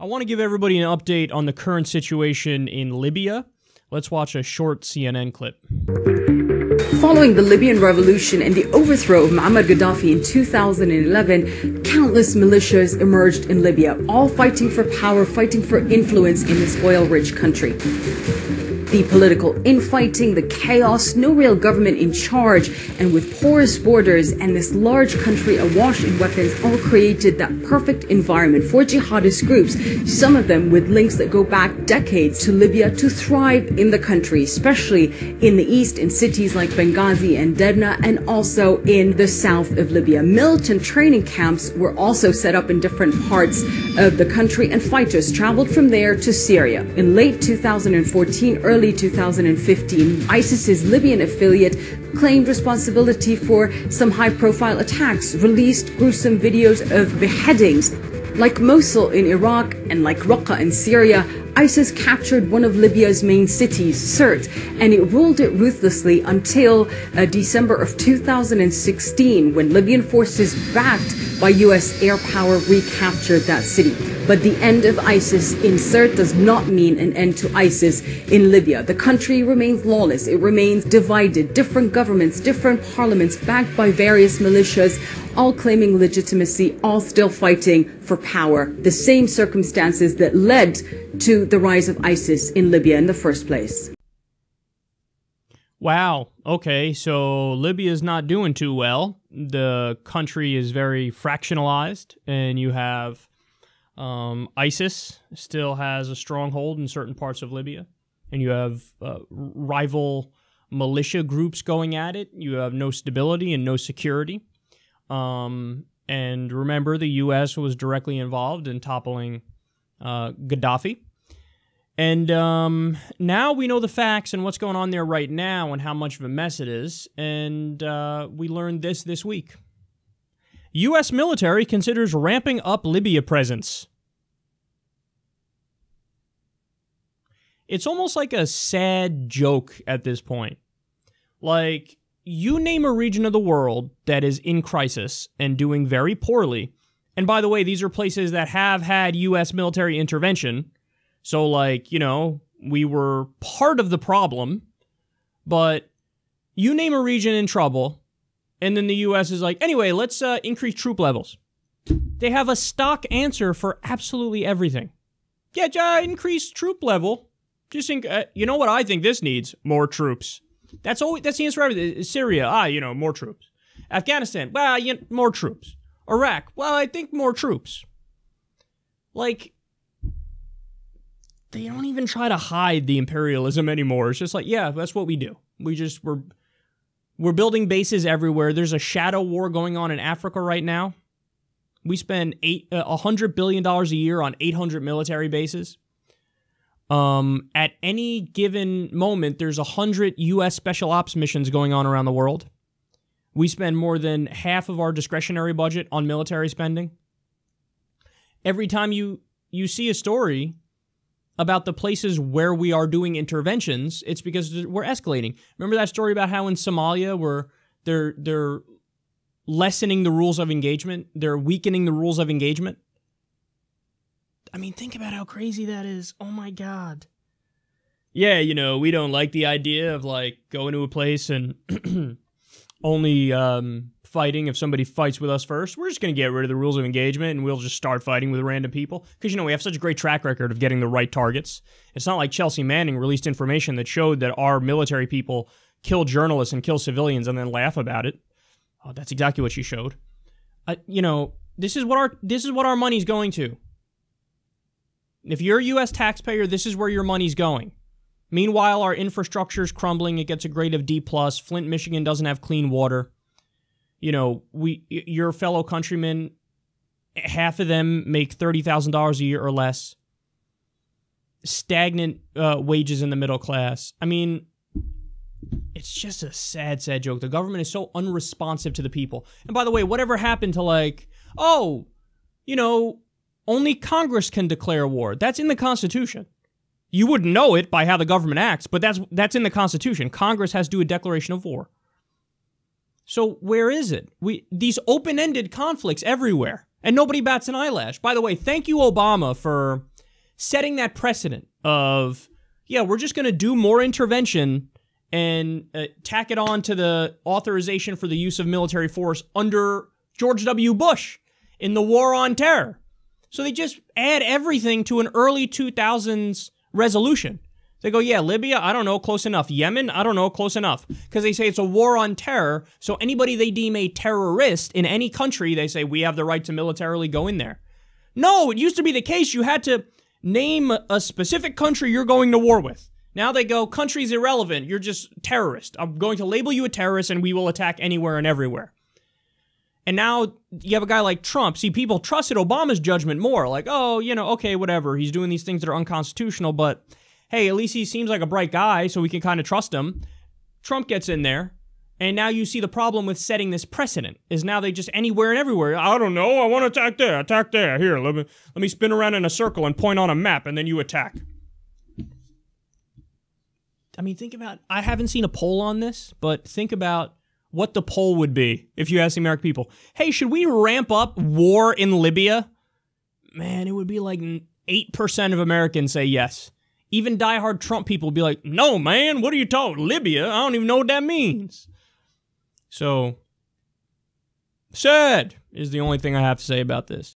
I want to give everybody an update on the current situation in Libya. Let's watch a short CNN clip. Following the Libyan revolution and the overthrow of Muammar Gaddafi in 2011, countless militias emerged in Libya, all fighting for power, fighting for influence in this oil-rich country. The political infighting, the chaos, no real government in charge, and with porous borders and this large country awash in weapons all created that perfect environment for jihadist groups, some of them with links that go back decades to Libya, to thrive in the country, especially in the east in cities like Benghazi and Derna, and also in the south of Libya. Militant training camps were also set up in different parts of the country, and fighters traveled from there to Syria. In late 2014, early 2015, ISIS's Libyan affiliate claimed responsibility for some high-profile attacks, released gruesome videos of beheadings. Like Mosul in Iraq and like Raqqa in Syria, ISIS captured one of Libya's main cities, Sirte, and it ruled it ruthlessly until December of 2016, when Libyan forces backed by U.S. air power recaptured that city. But the end of ISIS in Sirte does not mean an end to ISIS in Libya. The country remains lawless. It remains divided. Different governments, different parliaments, backed by various militias, all claiming legitimacy, all still fighting for power. The same circumstances that led to the rise of ISIS in Libya in the first place. Wow. Okay, so Libya's not doing too well. The country is very fractionalized, and you have ISIS still has a stronghold in certain parts of Libya, and you have rival militia groups going at it. You have no stability and no security. And remember, the U.S. was directly involved in toppling Gaddafi. And now we know the facts and what's going on there right now and how much of a mess it is. And we learned this week. U.S. military considers ramping up Libya presence. It's almost like a sad joke at this point. Like, you name a region of the world that is in crisis and doing very poorly. And by the way, these are places that have had U.S. military intervention. So, like, you know, we were part of the problem. But you name a region in trouble, and then the U.S. is like, anyway, let's increase troop levels. They have a stock answer for absolutely everything. Yeah, increase troop level. Just think, you know what I think this needs? More troops. That's the answer for everything. Syria, more troops. Afghanistan, well, more troops. Iraq, well, I think more troops. Like, they don't even try to hide the imperialism anymore. It's just like, yeah, that's what we do. We're building bases everywhere. There's a shadow war going on in Africa right now. We spend $100 billion a year on 800 military bases. At any given moment, there's 100 U.S. special ops missions going on around the world. We spend more than half of our discretionary budget on military spending. Every time you see a story about the places where we are doing interventions, it's because we're escalating. Remember that story about how in Somalia where they're lessening the rules of engagement? They're weakening the rules of engagement? I mean, think about how crazy that is. Oh my God. Yeah, we don't like the idea of, like, going to a place and only fighting if somebody fights with us first. We're just going to get rid of the rules of engagement and we'll just start fighting with random people. Because, we have such a great track record of getting the right targets. It's not like Chelsea Manning released information that showed that our military people kill journalists and kill civilians and then laugh about it. Oh, that's exactly what she showed. This is what our money's going to. If you're a U.S. taxpayer, this is where your money's going. Meanwhile, our infrastructure's crumbling. It gets a grade of D+. Flint, Michigan doesn't have clean water. Your fellow countrymen, half of them make $30,000 a year or less. Stagnant wages in the middle class. I mean, it's just a sad, sad joke. The government is so unresponsive to the people. And by the way, whatever happened to only Congress can declare war. That's in the Constitution. You wouldn't know it by how the government acts, but that's in the Constitution. Congress has to do a declaration of war. So where is it? These open-ended conflicts everywhere, and nobody bats an eyelash. By the way, thank you, Obama, for setting that precedent of, yeah, we're just going to do more intervention and tack it on to the authorization for the use of military force under George W. Bush in the war on terror. So they just add everything to an early 2000s resolution. They go, yeah, Libya, I don't know, close enough. Yemen, I don't know, close enough. Because they say it's a war on terror, so anybody they deem a terrorist in any country, they say, we have the right to militarily go in there. No, it used to be the case you had to name a specific country you're going to war with. Now they go, country's irrelevant, you're just terrorist. I'm going to label you a terrorist and we will attack anywhere and everywhere. And now you have a guy like Trump. See, people trusted Obama's judgment more. Like, oh, you know, okay, whatever. He's doing these things that are unconstitutional, but hey, at least he seems like a bright guy, so we can kind of trust him. Trump gets in there, and now you see the problem with setting this precedent, is now they just anywhere and everywhere. I don't know, I want to attack there. Here, let me spin around in a circle and point on a map, and then you attack. I mean, think about, I haven't seen a poll on this, but think about what the poll would be if you asked the American people, hey, should we ramp up war in Libya? Man, it would be like 8% of Americans say yes. Even diehard Trump people would be like, no, man, what are you talking? Libya? I don't even know what that means. So, sad is the only thing I have to say about this.